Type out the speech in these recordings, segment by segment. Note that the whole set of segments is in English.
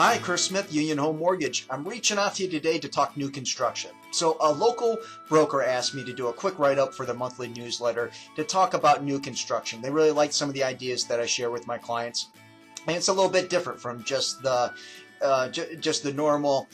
Hi, Chris Smith, Union Home Mortgage. I'm reaching out to you today to talk new construction. So a local broker asked me to do a quick write-up for their monthly newsletter to talk about new construction. They really liked some of the ideas that I share with my clients. And it's a little bit different from just the normal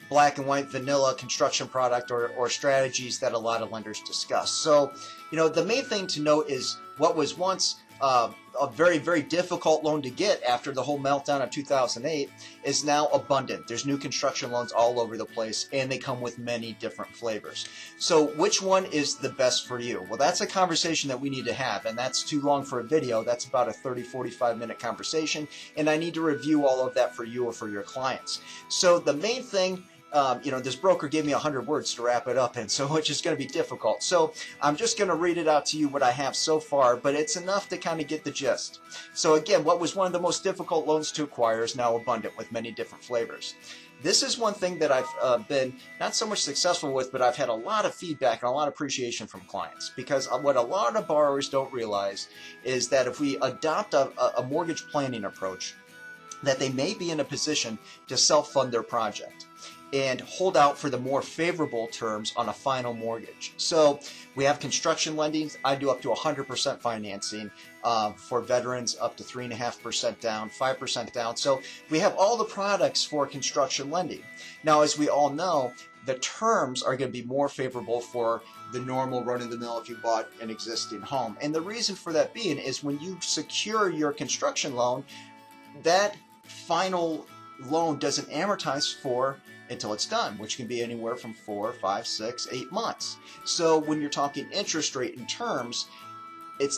black and white vanilla construction product or strategies that a lot of lenders discuss. So, the main thing to note is what was once a very, very difficult loan to get after the whole meltdown of 2008 is now abundant. There's new construction loans all over the place, and they come with many different flavors. So which one is the best for you? Well, that's a conversation that we need to have, and that's too long for a video. That's about a 30-45 minute conversation, and I need to review all of that for you or for your clients. So the main thing, this broker gave me 100 words to wrap it up in, so which is going to be difficult. So I'm just going to read it out to you what I have so far, but it's enough to kind of get the gist. So again, what was one of the most difficult loans to acquire is now abundant with many different flavors. This is one thing that I've been not so much successful with, but I've had a lot of feedback and a lot of appreciation from clients, because what a lot of borrowers don't realize is that if we adopt a mortgage planning approach, that they may be in a position to self-fund their project and hold out for the more favorable terms on a final mortgage. So we have construction lending. I do up to 100% financing for veterans, up to 3.5% down, 5% down. So we have all the products for construction lending. Now, as we all know, the terms are going to be more favorable for the normal run-of-the-mill if you bought an existing home. And the reason for that being is when you secure your construction loan, that final loan doesn't amortize until it's done, which can be anywhere from 4, 5, 6, 8 months. So when you're talking interest rate and terms,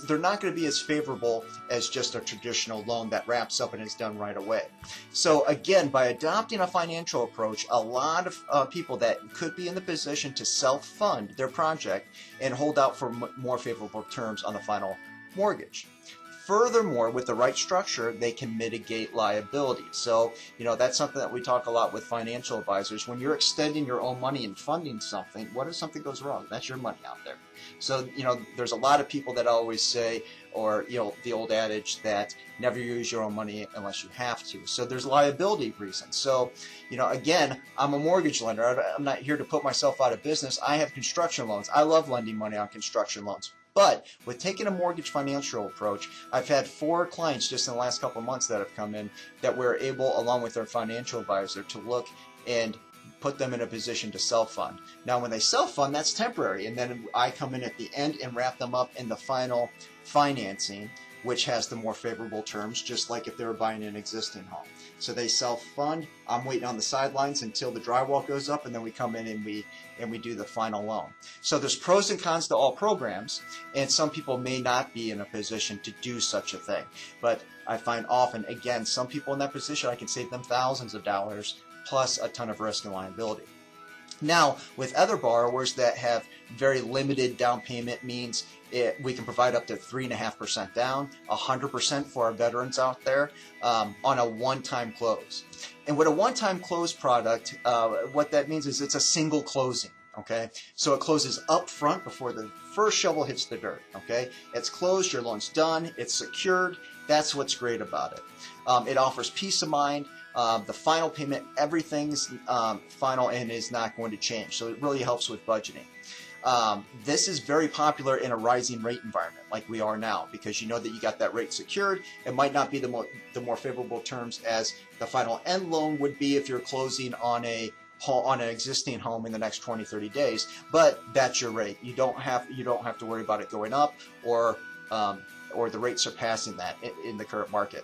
they're not going to be as favorable as just a traditional loan that wraps up and is done right away. So again, by adopting a financial approach, a lot of people that could be in the position to self-fund their project and hold out for more favorable terms on the final mortgage. Furthermore, with the right structure, they can mitigate liability. So, that's something that we talk a lot with financial advisors. When you're extending your own money and funding something, what if something goes wrong? That's your money out there. So, there's a lot of people that always say, or, the old adage that never use your own money unless you have to. So there's liability reasons. So, again, I'm a mortgage lender. I'm not here to put myself out of business. I have construction loans. I love lending money on construction loans. But with taking a mortgage financial approach, I've had 4 clients just in the last couple of months that have come in that we're able, along with their financial advisor, to look and put them in a position to self-fund. Now, when they self-fund, that's temporary, and then I come in at the end and wrap them up in the final financing, which has the more favorable terms, just like if they were buying an existing home. So they self-fund. I'm waiting on the sidelines until the drywall goes up, and then we come in and we do the final loan. So there's pros and cons to all programs, and some people may not be in a position to do such a thing. But I find often, again, some people in that position, I can save them thousands of dollars plus a ton of risk and liability. Now, with other borrowers that have very limited down payment means, we can provide up to 3.5% down, 100% for our veterans out there on a one-time close. And with a one-time close product, what that means is it's a single closing. Okay, so it closes up front before the first shovel hits the dirt. Okay, it's closed, your loan's done, it's secured. That's what's great about it. It offers peace of mind. The final payment, everything's final and is not going to change. So it really helps with budgeting. This is very popular in a rising rate environment like we are now, because you know that you got that rate secured. It might not be the more favorable terms as the final end loan would be if you're closing on an existing home in the next 20-30 days, but that's your rate. You don't have to worry about it going up or the rate surpassing that in the current market.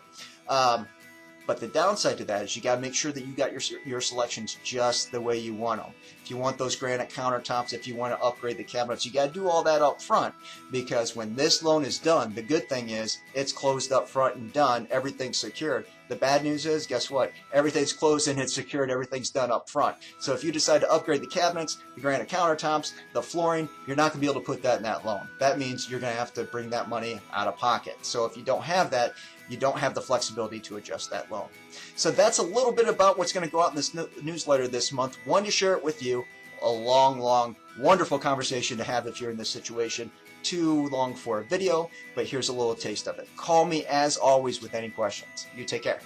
But the downside to that is you got to make sure that you got your selections just the way you want them. If you want those granite countertops, if you want to upgrade the cabinets, you got to do all that up front, because when this loan is done, the good thing is it's closed up front and done, everything's secured. The bad news is, guess what? Everything's closed and it's secured, everything's done up front. So if you decide to upgrade the cabinets, the granite countertops, the flooring, you're not going to be able to put that in that loan. That means you're going to have to bring that money out of pocket. So if you don't have that, you don't have the flexibility to adjust that loan. So that's a little bit about what's going to go out in this newsletter this month. Wanted to share it with you. A long, wonderful conversation to have if you're in this situation. Too long for a video, but here's a little taste of it. Call me as always with any questions. You take care.